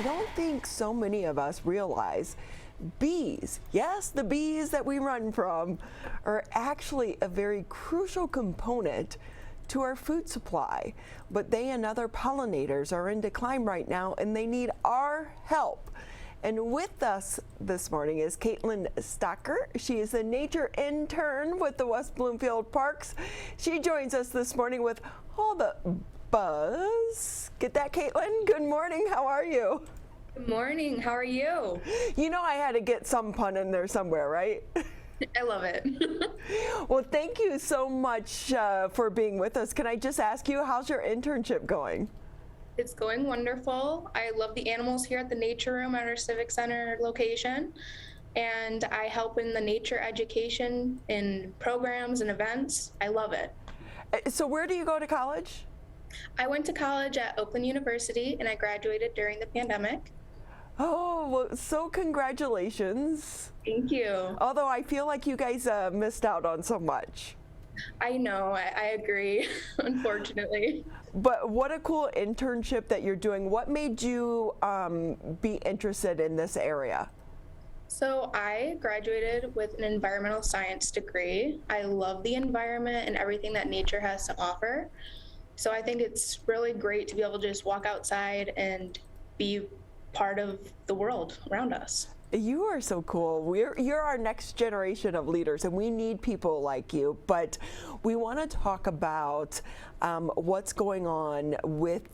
I don't think so many of us realize bees, yes, the bees that we run from, are actually a very crucial component to our food supply. But they and other pollinators are in decline right now, and they need our help. And with us this morning is Kaitlyns Internship. She is a nature intern with the West Bloomfield Parks. She joins us this morning with all the buzz. Get that, Kaityln? Good morning. How are you? Good morning. How are you? You know I had to get some pun in there somewhere, right? I love it. Well, thank you so much for being with us. Can I just ask you, how's your internship going? It's going wonderful. I love the animals here at the Nature Room at our Civic Center location. And I help in the nature education in programs and events. I love it. So where do you go to college? I went to college at Oakland University and I graduated during the pandemic. Oh, well, so congratulations. Thank you. Although I feel like you guys missed out on so much. I know, I agree, unfortunately. But what a cool internship that you're doing. What made you be interested in this area? So I graduated with an environmental science degree. I love the environment and everything that nature has to offer. So I think it's really great to be able to just walk outside and be part of the world around us. You are so cool. You're our next generation of leaders, and we need people like you. But we want to talk about what's going on with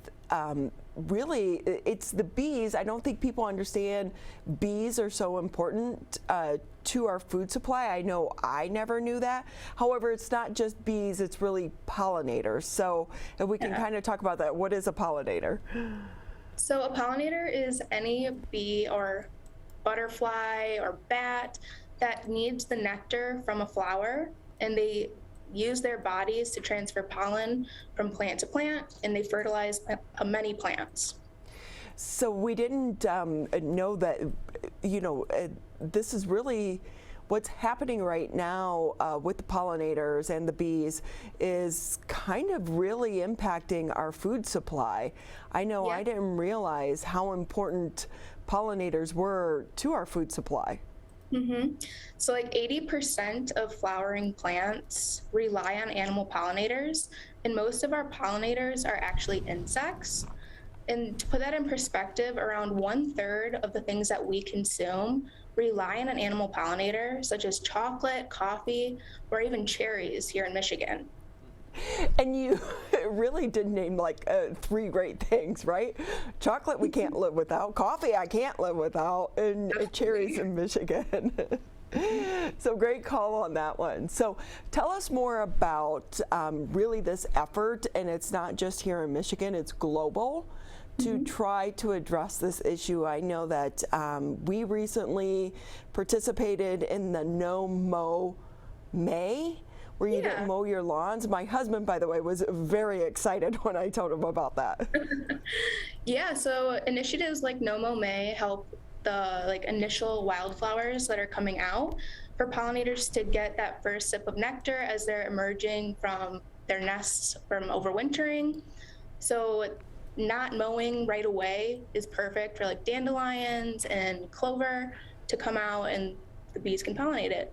really, it's the bees. I don't think people understand bees are so important to our food supply. I know I never knew that. However, it's not just bees, it's really pollinators. So if we can kind of talk about that, what is a pollinator? So a pollinator is any bee or butterfly or bat that needs the nectar from a flower, and they use their bodies to transfer pollen from plant to plant, and they fertilize many plants. So we didn't know that, you know, this is really what's happening right now with the pollinators and the bees is kind of really impacting our food supply. I know I didn't realize how important pollinators were to our food supply. So like 80% of flowering plants rely on animal pollinators, and most of our pollinators are actually insects. And to put that in perspective, around 1/3 of the things that we consume rely on an animal pollinator, such as chocolate, coffee, or even cherries here in Michigan. And you really did name like 3 great things, right? Chocolate we can't live without, coffee I can't live without, and cherries in Michigan. So great call on that one. So tell us more about really this effort, and it's not just here in Michigan, it's global, to try to address this issue. I know that we recently participated in the Nomo May, where you didn't mow your lawns. My husband, by the way, was very excited when I told him about that. Yeah, so initiatives like Nomo May help the initial wildflowers that are coming out for pollinators to get that first sip of nectar as they're emerging from their nests from overwintering. So not mowing right away is perfect for like dandelions and clover to come out, and the bees can pollinate it.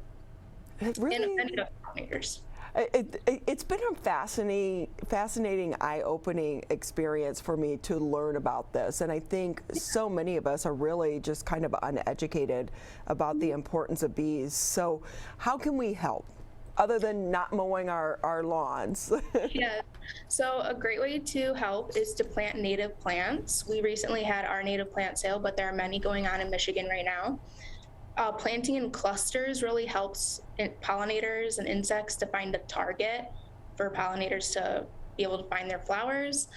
It really, and many other pollinators. It's been a fascinating, eye-opening experience for me to learn about this, and I think so many of us are really just kind of uneducated about the importance of bees. So how can we help, other than not mowing our lawns? Yeah, so a great way to help is to plant native plants. We recently had our native plant sale, but there are many going on in Michigan right now. Planting in clusters really helps pollinators and insects to find a target for pollinators to be able to find their flowers.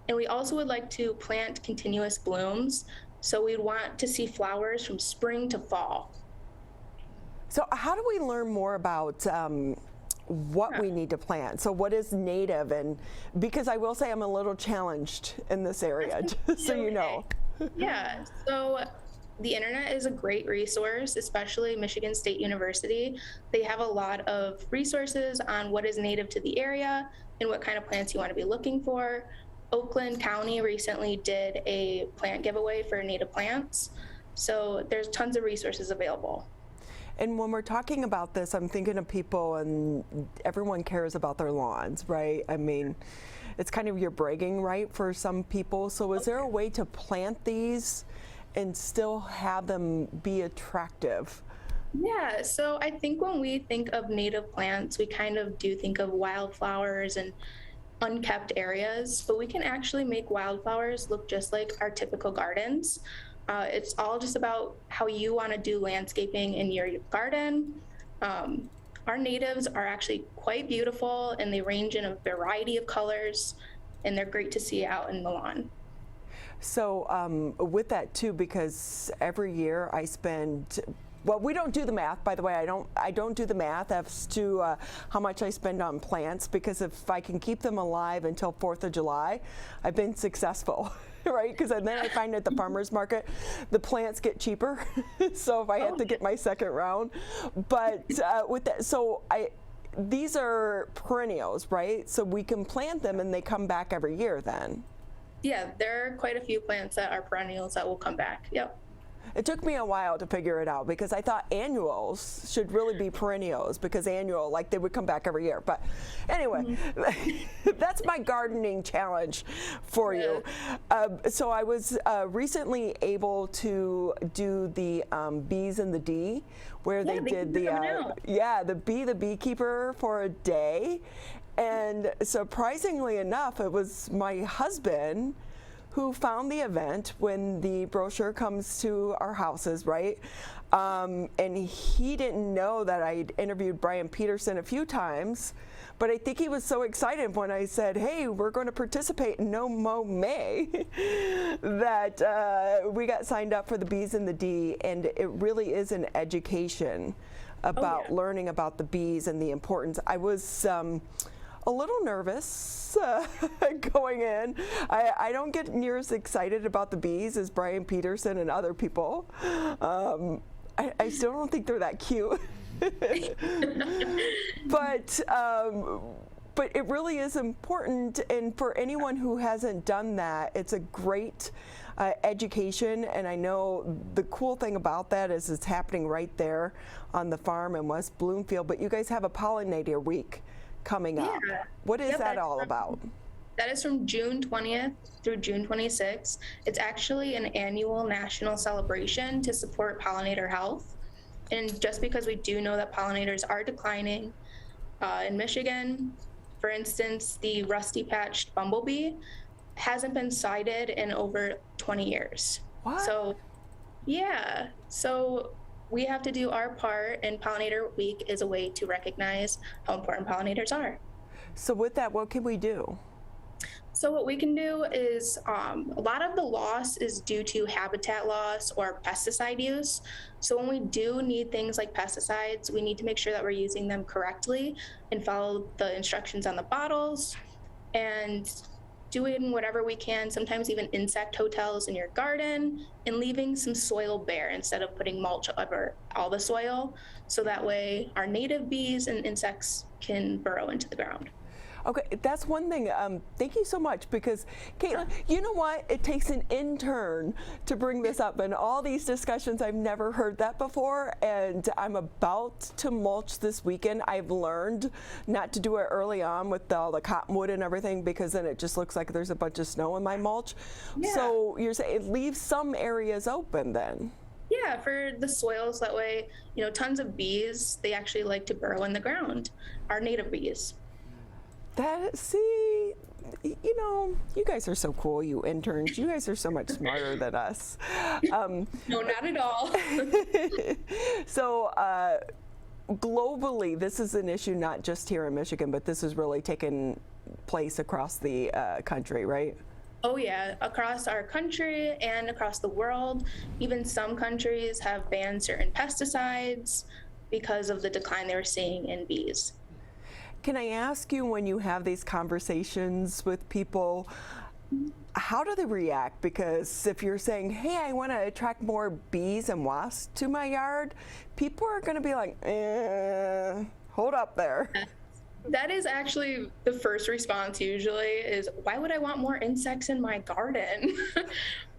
And we also would like to plant continuous blooms. So we'd want to see flowers from spring to fall. So how do we learn more about what we need to plant? So what is native? And because I will say I'm a little challenged in this area, just so you know. Yeah, so the internet is a great resource, especially Michigan State University. They have a lot of resources on what is native to the area and what kind of plants you want to be looking for. Oakland County recently did a plant giveaway for native plants. So there's tons of resources available. And when we're talking about this, I'm thinking of people, and everyone cares about their lawns, right? I mean, it's kind of your bragging right for some people. So is there a way to plant these and still have them be attractive? Yeah, so I think when we think of native plants, we kind of do think of wildflowers and unkept areas, but we can actually make wildflowers look just like our typical gardens. It's all just about how you want to do landscaping in your garden. Our natives are actually quite beautiful, and they range in a variety of colors, and they're great to see out in the lawn. So with that too, because every year I spend, well, we don't do the math, by the way. I don't do the math as to how much I spend on plants, because if I can keep them alive until 4th of July, I've been successful. Right, because then I find at the farmers market the plants get cheaper. So if I have to get my second round, but with that, so these are perennials, right? So we can plant them and they come back every year then. Yeah, there are quite a few plants that are perennials that will come back. Yep. It took me a while to figure it out, because I thought annuals should really be perennials, because annual, like they would come back every year. But anyway, that's my gardening challenge for you. So I was recently able to do the Bees and the D, where they did the beekeeper for a day. And surprisingly enough, it was my husband who found the event when the brochure comes to our houses, right? And he didn't know that I'd interviewed Brian Peterson a few times, but I think he was so excited when I said, hey, we're going to participate in Nomo May, that we got signed up for the Bees and the D, and it really is an education about learning about the bees and the importance. I was a little nervous going in. I don't get near as excited about the bees as Brian Peterson and other people. I still don't think they're that cute. But it really is important, and for anyone who hasn't done that, it's a great education. And I know the cool thing about that is it's happening right there on the farm in West Bloomfield, but you guys have a pollinator week coming up. What is that all about? That is from June 20th through June 26th. It's actually an annual national celebration to support pollinator health. And just because we do know that pollinators are declining in Michigan, for instance, the rusty-patched bumblebee hasn't been sighted in over 20 years. What? So, yeah. So we have to do our part, and Pollinator Week is a way to recognize how important pollinators are. So with that, what can we do? So what we can do is a lot of the loss is due to habitat loss or pesticide use. So when we do need things like pesticides, we need to make sure that we're using them correctly and follow the instructions on the bottles, and doing whatever we can, sometimes even insect hotels in your garden, and leaving some soil bare instead of putting mulch over all the soil. So that way our native bees and insects can burrow into the ground. Okay, that's one thing. Thank you so much, because Kaitlyn, you know what? It takes an intern to bring this up, and all these discussions, I've never heard that before, and I'm about to mulch this weekend. I've learned not to do it early on with all the cottonwood and everything, because then it just looks like there's a bunch of snow in my mulch. Yeah. So you're saying it leaves some areas open then? Yeah, for the soils, that way, tons of bees, they actually like to burrow in the ground, our native bees. See, you guys are so cool, you interns. You guys are so much smarter than us. No, not at all. So globally, this is an issue not just here in Michigan, but this is really taking place across the country, right? Oh yeah, across our country and across the world. Even some countries have banned certain pesticides because of the decline they were seeing in bees. Can I ask you, when you have these conversations with people, how do they react? Because if you're saying, hey, I want to attract more bees and wasps to my yard, people are going to be like, hold up there. That is actually the first response usually is, why would I want more insects in my garden?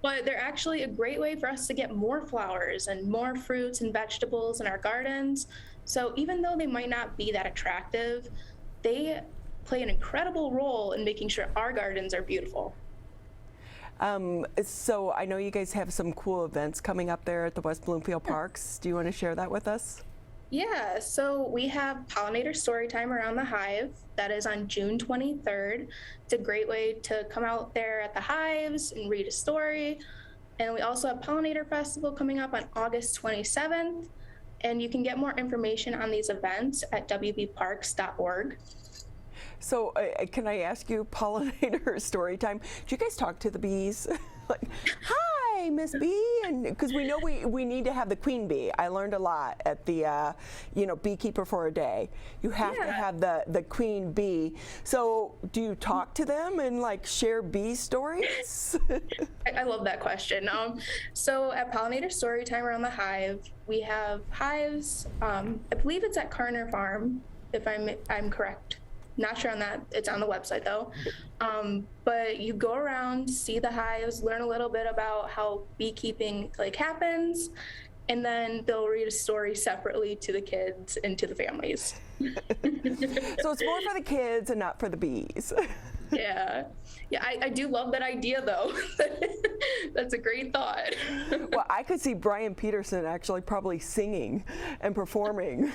But they're actually a great way for us to get more flowers and more fruits and vegetables in our gardens. So even though they might not be that attractive, they play an incredible role in making sure our gardens are beautiful. So I know you guys have some cool events coming up there at the West Bloomfield Parks. Do you want to share that with us? Yeah, so we have pollinator storytime around the hive. That is on June 23rd. It's a great way to come out there at the hives and read a story. And we also have Pollinator Festival coming up on August 27th. And you can get more information on these events at wbparks.org. So can I ask you, pollinator story time, do you guys talk to the bees? Like, hi, Miss Bee, and because we know we need to have the queen bee. I learned a lot at the beekeeper for a day. You have to have the queen bee. So do you talk to them and like share bee stories? I love that question. So at Pollinator Storytime around the hive, we have hives. I believe it's at Carner Farm, if I'm correct. Not sure on that. It's on the website though. But you go around, see the hives, learn a little bit about how beekeeping like happens, and then they'll read a story separately to the kids and to the families. So it's more for the kids and not for the bees. Yeah, I do love that idea though. That's a great thought. Well, I could see Brian Peterson actually probably singing and performing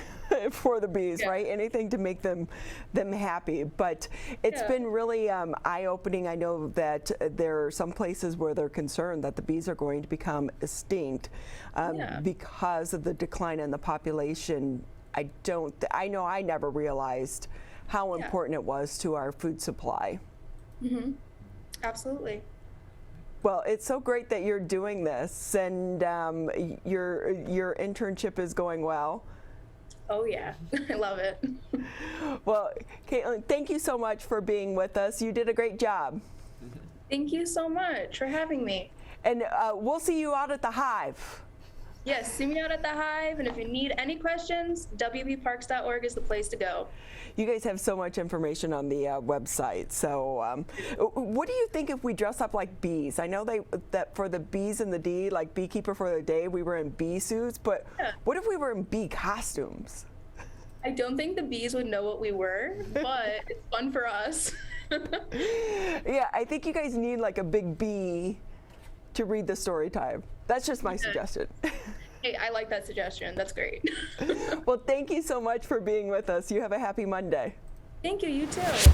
for the bees, right? Anything to make them happy. But it's been really eye-opening. I know that there are some places where they're concerned that the bees are going to become extinct because of the decline in the population. I know I never realized how important it was to our food supply. Mm-hmm. Absolutely. Well, it's so great that you're doing this, and your internship is going well. Oh yeah, I love it. Well, Kaitlyn, thank you so much for being with us. You did a great job. Thank you so much for having me. And we'll see you out at the hive. Yes, see me out at the hive, and if you need any questions, wbparks.org is the place to go. You guys have so much information on the website. So what do you think if we dress up like bees? I know that for the bees and the D, like beekeeper for the day, we were in bee suits, but what if we were in bee costumes? I don't think the bees would know what we were, but it's fun for us. Yeah, I think you guys need like a big bee to read the story time. That's just my suggestion. Hey, I like that suggestion. That's great. Well, thank you so much for being with us. You have a happy Monday. Thank you, you too.